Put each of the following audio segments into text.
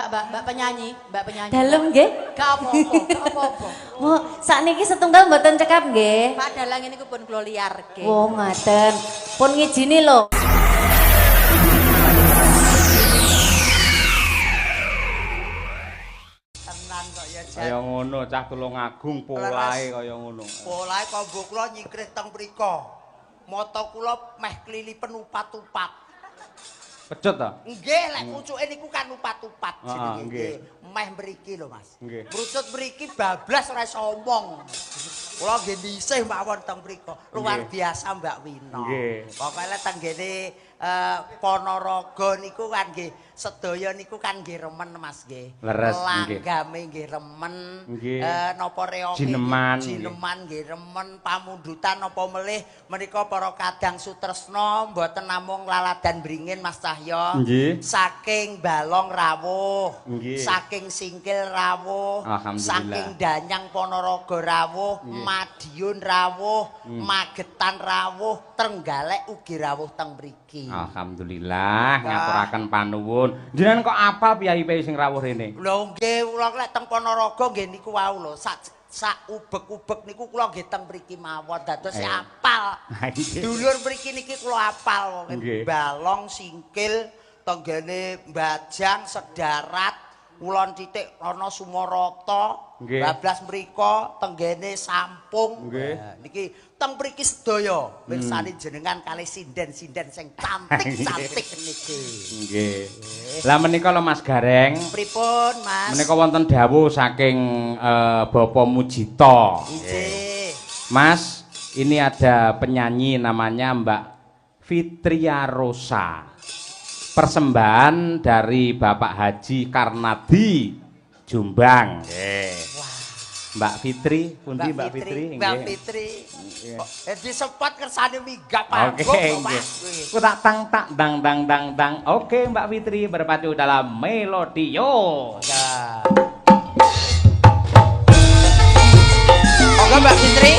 Mbak penyanyi, Mbak penyanyi. Dalem nggih? Gak apa-apa, gak apa-apa. Oh, sakniki setunggal mboten cekap nggih. Pak Dalang ini pun kula liarke. Oh, ngaten. Pun ngijini lho. Tenan kok ya Jan. Kaya ngono cah Tulungagung polahe kaya ngono. Polahe kombo kula nyikrih teng mriko. Mata kula meh klilipen upat-upat. Pecut ta? Nggih, lek pucuke niku kan upat-upat Heeh, nggih. Meh mriki lho, Mas. Nggih. Brucut mriki bablas ora iso omong. Kula nggih dhisih mawon teng mriko. Luar Nggih. biasa Mbak Wina. Nggih. Pokoke lek tenggene Ponorogo niku kan nggih sedaya niku kan nggih remen Mas nggih. Leres, nggih. Langgame nggih remen. Nggih. Napa reoke Jineman, jineman nggih remen, pamundutan napa melih menika para kadang sutresna mboten namung laladan bringin Mas Cahyo. Nggih. Saking Balong rawuh. Nggih. Saking Singkil rawuh. Alhamdulillah. Saking Danyang Ponorogo rawuh, Madiun rawuh, Magetan rawuh, Trenggalek ugi rawuh teng mriki. Alhamdulillah ngaturaken panuwun. Jenengan kok apal piyai-piyai sing rawuh rene? Lho nggih kula lek teng Ponorogo nggih niku wau lho sak ubek-ubek niku kula nggih teng mriki mawon dados apal. Dulur mriki niki kula apal wong Nggih. Balong Singkil tenggene Bajang Sedarat Kulon Titik ana Sumarata Nggih. bablas mriko tenggene Sampung. Nggih. Nah, niki teng mriki sedaya mirsani jenengan kalih sinden-sinden sing cantik-cantik niki. Nggih. Lah menika lho Mas Gareng, Pripun, Mas? menika wonten dawuh saking Bapak Mujito. Inggih. Mas, ini ada penyanyi namanya Mbak Fitria Rosa. Persembahan dari Bapak Haji Karnadi Jombang. Mbak Fitri, pundi Mbak Fitri? Mbak Nggih. Fitri. Di sempat kersane migap Oke, panggung, nggih. Mas. Ku tak tang tak dang dang dang dang. Oke, Mbak Fitri berpacu dalam Melodio. Ya. Monggo Mbak Fitri.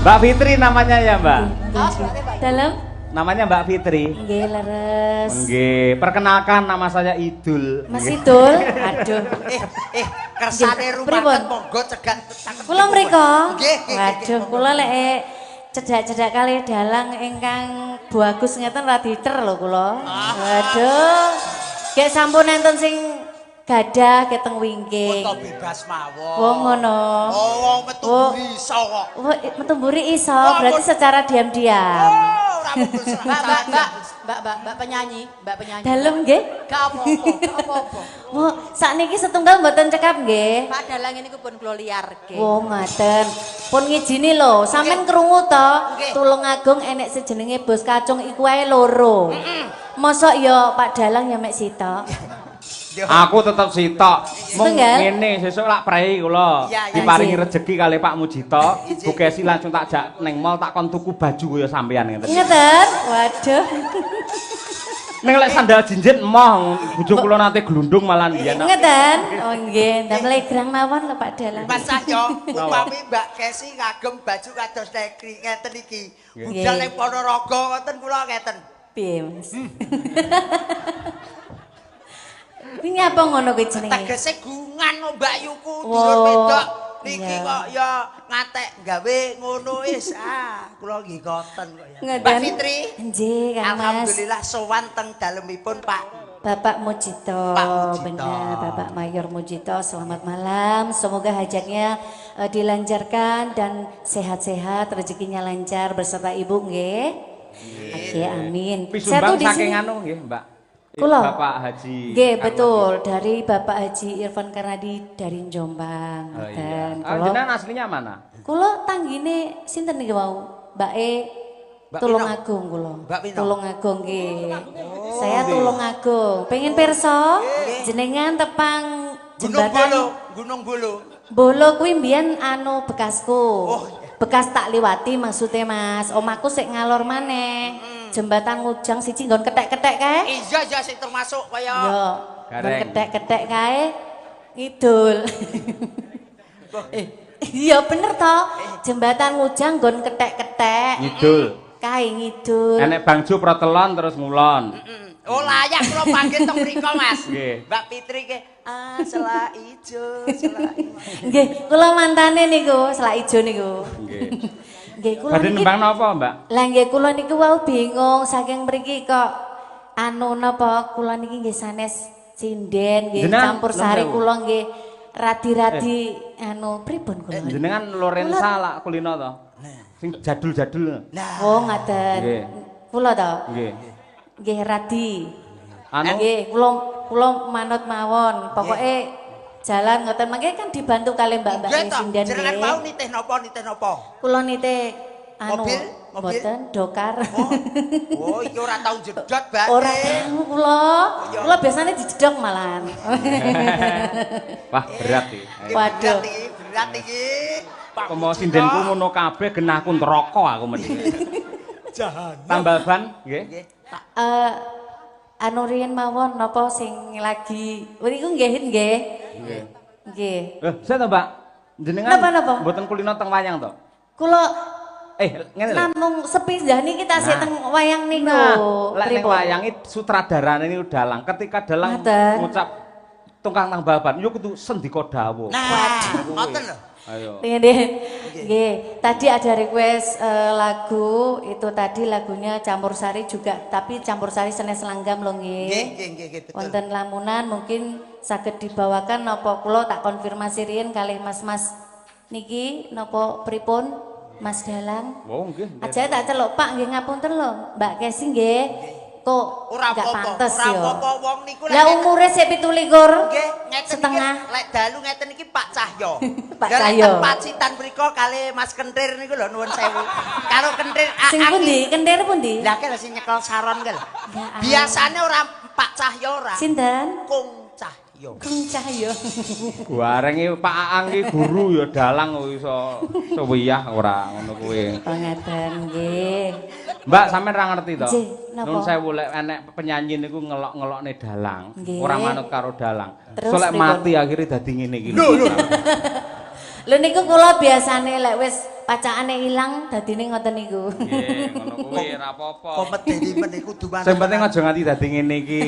Mbak Fitri namanya ya, Mbak? Dalem? Namanya Mbak Fitri. Nggih, leres. Nggih, perkenalkan nama saya Idul. Mas Nggih. Idul, aduh. Kersane Nggih, rumah pripun? monggo cegat cakep. Kula mriko. Nggih, nggih, Waduh, nggih, kula lek cedak-cedak kalih dalang ingkang Bu Agus ngeten ra diter lho kula. Waduh. Gek sampun enten sing gadah keteng wingking. Foto bebas mawon. Wong ngono. Oh, wong metu Oh. mburi iso kok. Wah, metu mburi iso, berarti secara diam-diam. Oh, ora mungkin serang. Mbak penyanyi, Mbak penyanyi. Dalem nggih? Gak apa-apa, gak apa-apa. Wah, sakniki setunggal mboten cekap nggih. Pak Dalang ini pun kula liarke. Oh, ngaten. Pun ngijini lho, sampean krungu to, Nggih. Tulungagung enek sejenenge Bos Kacung iku ae loro. Mosok ya Pak Dalang ya mek sitok. Aku tetep sitok. Mung Setunggal? ngene sesuk lak prei kula. Iya, iya. Diparingi Izin. rejeki kali Pak Mujito. Bu Kesi langsung tak jak ning mall tak kon tuku baju kaya sampean ngeten. Ngeten? Waduh. Ning lek sandal jinjit emoh bojo kula nate glundung malah mbiyen. Ngeten? Oh nggih, ndang legrang mawon lho Pak Dalang. Mas Cahyo, upami Mbak Kesi ngagem baju kados negeri ngeten iki. Budal ning Ponorogo ngoten kula ngeten. Piye, Mas? Ini apa ngono kuwi jenenge? Tegese gungan no Mbak Yuku Wow, dulur wedok. Niki iya. kok ya ngatek gawe ngono wis. Kula nggih ngoten kok ya. Ngeten. Mbak Fitri, Nggih, Kang Mas. alhamdulillah sowan teng dalemipun Pak Bapak Mujito, benar Bapak Mayor Mujito, selamat malam. Semoga hajatnya dilancarkan dan sehat-sehat, rezekinya lancar beserta ibu nggih. Oke, amin. Saya tuh di sini anu nggih, Mbak. Kulo. Bapak Haji. Nggih, betul, dari Bapak Haji Irfan Karnadi dari Jombang. Oh, iya. Kulo, Jenengan aslinya mana? kulo tanggine sinten niki wau? Mbak E Tulungagung kulo. Tulungagung nggih. Saya Tulungagung. Pengen perso jenengan tepang jembatan Gunung Bolo. Bolo kuwi mbiyen anu bekasku. Bekas tak liwati maksudnya Mas. Omaku sik ngalor maneh. Jembatan Ngujang siji nggon kethek-kethek kae. Iya sing termasuk kaya. Yo. Nggon kethek-kethek kae ngidul. Iya bener toh. Jembatan Ngujang nggon kethek-kethek. Ngidul. Kae ngidul. Enek bangju protelon terus ngulon. Oh layak kula panggil teng mriko Mas. Nggih. Mbak Fitri ke selak ijo, selak ijo. Nggih, kula mantane niku, selak ijo niku. Nggih. Nggih, kula Badhe niki. nembang napa, Mbak? Lah nggih kula niku wau bingung saking mriki kok anu napa kula niki nggih sanes sinden nggih campur sari kula nggih radi-radi anu pripun kula. Jenengan Lorenza lak kulino to? Sing jadul-jadul. Oh, ngaten. Nggih. Kula to? Nggih. Nggih radi. Anu Nggih, kula manut mawon. Pokoke jalan ngoten mangke kan dibantu kali Mbak-mbak sinden Jenengan nggih. mau nitih napa? Kula nitih anu Mobil? mboten dokar. Oh, iki ora tau jedot bae. Ora tahu kula. Kula biasanya dijedok malahan. wah berat iki. Waduh. Berat iki. Kemo sindenku ngono kabeh genahku neraka aku mending. Jahanam. Tambal ban nggih. Anu riyen mawon napa sing lagi niku nggih nggih. Nggih. Saya to, Mbak. Jenengan Napa? mboten kulino teng wayang to? Kula ngene lho. namung sepindah niki kita sih teng wayang niku. Lek ning wayang iki sutradarane niku dalang. Ketika dalang Ngaten. ngucap tungkang tambal ban, yo kudu sendika dawuh. Nah, ngoten lho. Ayo. Nggih, tadi ada request lagu itu tadi lagunya Campur Sari juga, tapi Campur Sari Senes Langgam lho nggih. Nggih, betul. Wonten lamunan mungkin saged dibawakan napa kula tak konfirmasi riyen kalih mas-mas niki napa pripun Mas Dalang. Oh nggih. Aja tak celuk Pak nggih ngapunten lho Mbak Kesi nggih. Kok Ora enggak pantes apa-apa, ora ya. apa-apa wong niku Lah umure sik 17. nggih, ngeten setengah. iki lek dalu ngeten iki Pak Cahyo. Pak Cahyo. Pacitan mriko kali Mas Kentir niku lho nuwun sewu. Karo Kentir Sing pundi? Kentir pundi? Lah kene sing nyekel saron ki lho. Ya Allah. Biasane ora Pak Cahyo ora. Sinten? Kung Cahyo. Kung Cahyo. Bareng iki Pak Aang iki guru ya dalang kok iso suwiyah ora ngono kuwi. Oh ngeten nggih. Mbak sampean ra ngerti to? Nggih, napa? Nun sewu lek enek penyanyi niku ngelok-ngelokne dalang, Nggih. ora manut karo dalang. Terus So lek pripun? mati akhirnya dadi ngene iki. Lho niku kula biasane lek wis pacakane ilang dadine ngoten niku. Nggih, ngono kuwi ora apa-apa. Kok medeni men kudu manut. Sing penting aja nganti dadi ngene iki.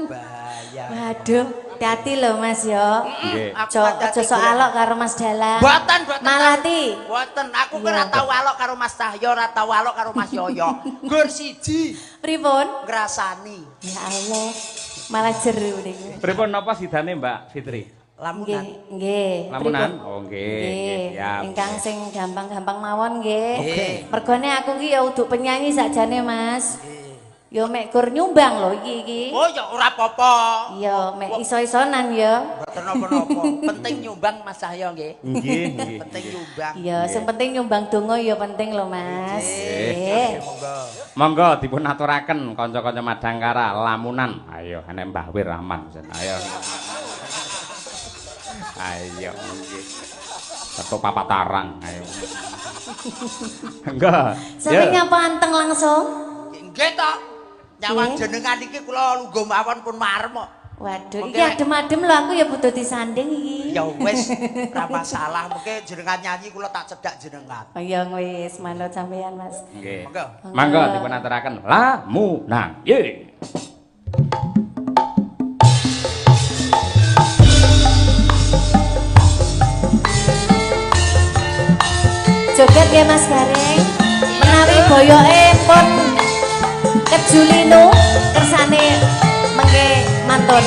bahaya. Waduh, hati-hati lho Mas yo. Nggih. Aja sok alok karo Mas Dalang. Boten. Malati. Boten, aku ki ora tau alok karo Mas Cahyo, ora tau alok karo Mas Yoyo. Gur siji Pripun? ngrasani. Ya Allah. Malah jeru niku. Pripun napa sidane Mbak Fitri? Lamunan. Nggih. Lamunan? Pripun? Oh nggih, nggih, siap. Ingkang sing gampang-gampang mawon nggih. Nggih. Mergone aku ki ya uduk penyanyi sakjane Mas. Yo mek gur nyumbang lho iki. Oh ya ora apa-apa. Iya, mek iso-isonan ya. Mboten napa-napa. Penting nyumbang Mas Cahyo nggih. Nggih, nggih. Penting nyumbang. Iya, sing penting nyumbang donga ya penting lho Mas. Nggih. Monggo. Monggo dipun aturaken kanca-kanca Madangkara lamunan. Ayo enek Mbah Wir Rahman. Ayo. Ayo nggih. Ketuk papat tarang. Ayo. Enggak. Sampe nyapa anteng langsung? Nggih to. Nyawang jenengan iki kula lungguh mawon pun marem kok. Waduh, Oke, iki adem-adem lho aku ya butuh disanding iki. Ya wis, ora masalah. Mengke jenengan nyanyi kula tak cedak jenengan. Oh iya wis, manut sampean Mas. Nggih. Monggo. Monggo dipun aturaken lamunan. Ye. Joget ya Mas Gareng. Menawi boyoke pun Kejulinu kersane mengke mantun.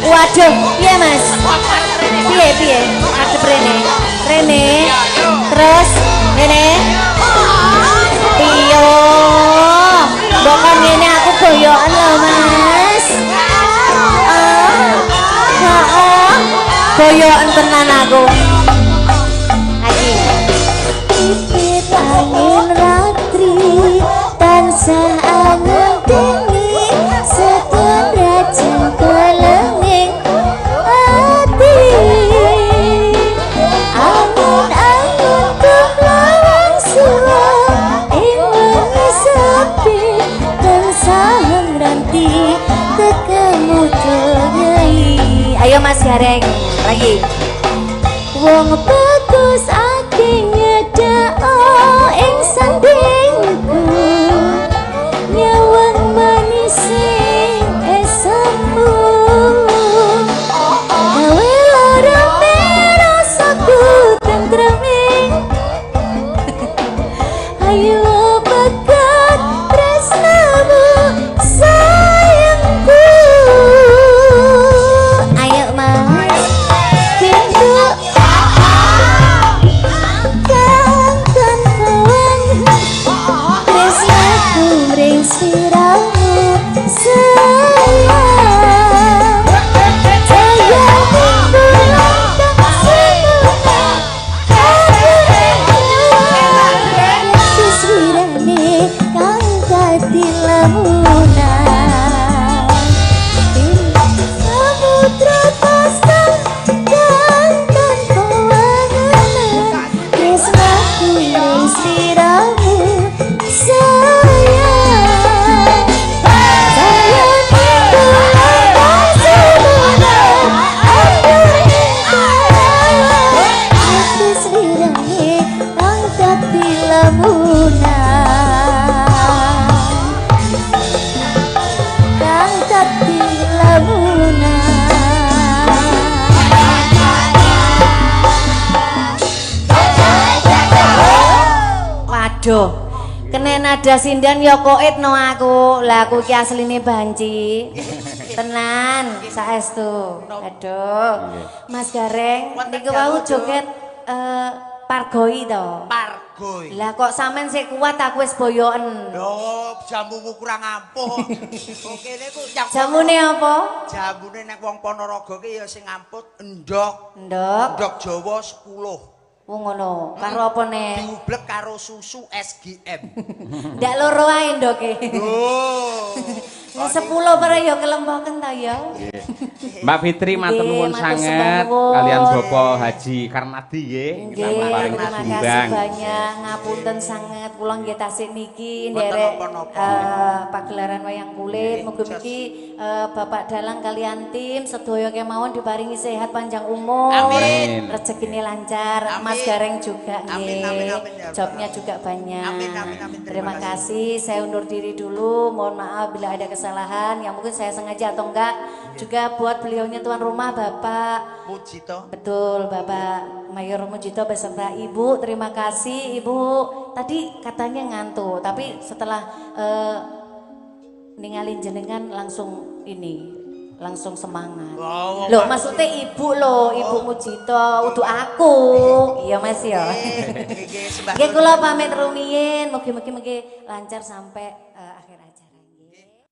Waduh, iya mas. Piye, adep Rene. Terus, Rene. Piyo. Bukan ini aku goyokan loh mas. Goyokan tenan aku. Lagi. Pipit angin ratri tansah angin dingin setun rajin kelenging hati angin-angin kepelawan suam ingin sepi tansah ngranti tekemu nyai. Ayo mas Gareng lagi. Wong bagus ati nyedhak ing sandingku nyawang manis sing esemu gawe lara rasaku tentreming ayo pegat tresnamu sayangku. Ayo mas pintu siramu sayang sayang pulang semua sisirane kang dadi lamunan samudra pasang kang tanpa wangunan tresnaku ning siramu sayang. Waduh, kena nada sindan ya koit no aku. Lah aku ki asline banci. Tenan, saestu. Aduh. Mas Gareng, niku wau joget pargoi to. Pargoi. Lah kok sampean sik kuat aku wis boyoken. Lho, jamumu kurang ampuh. Kene ku jamune apa? Jamune nek wong Ponorogo ki ya sing amput endhog. Endhog. Endhog Jawa 10. Oh ngono. Karo apa nek? Diublek karo susu SGM. Ndak loro ae ndoke. Oh. Lah 10 para yo kelembaken ta ya. Mbak Fitri matur nuwun matur sanget sembah nuwun. kalian Bapak Haji Karnadi nggih kita Nggih, paring terima kasih sumbang. banyak. Ngapunten sanget kula nggih tasik niki Mboten nderek napa-napa. pagelaran wayang kulit. Mugi-mugi Bapak Dalang kalian tim sedaya kemawon diparingi sehat panjang umur. Amin. Rezekine lancar. Amin. Mas Gareng juga Amin, amin, nggih. amin, ya Rabbal Jobnya Alamin. juga banyak. Amin, amin, amin. Terima kasih. Saya undur diri dulu. Mohon maaf bila ada kesalahan yang mungkin saya sengaja atau enggak. Juga buat beliaunya tuan rumah Bapak. Mujito. Betul, Bapak Mayor Mujito beserta Ibu. Terima kasih Ibu. Tadi katanya ngantuk, tapi setelah ninggalin jenengan langsung langsung semangat. Oh, Loh, maksudnya Ibu loh, Ibu Mujito, udah aku. Iya Mas ya. Nggih, sembah Nggih kula pamit rumiyin, mugi-mugi lancar sampai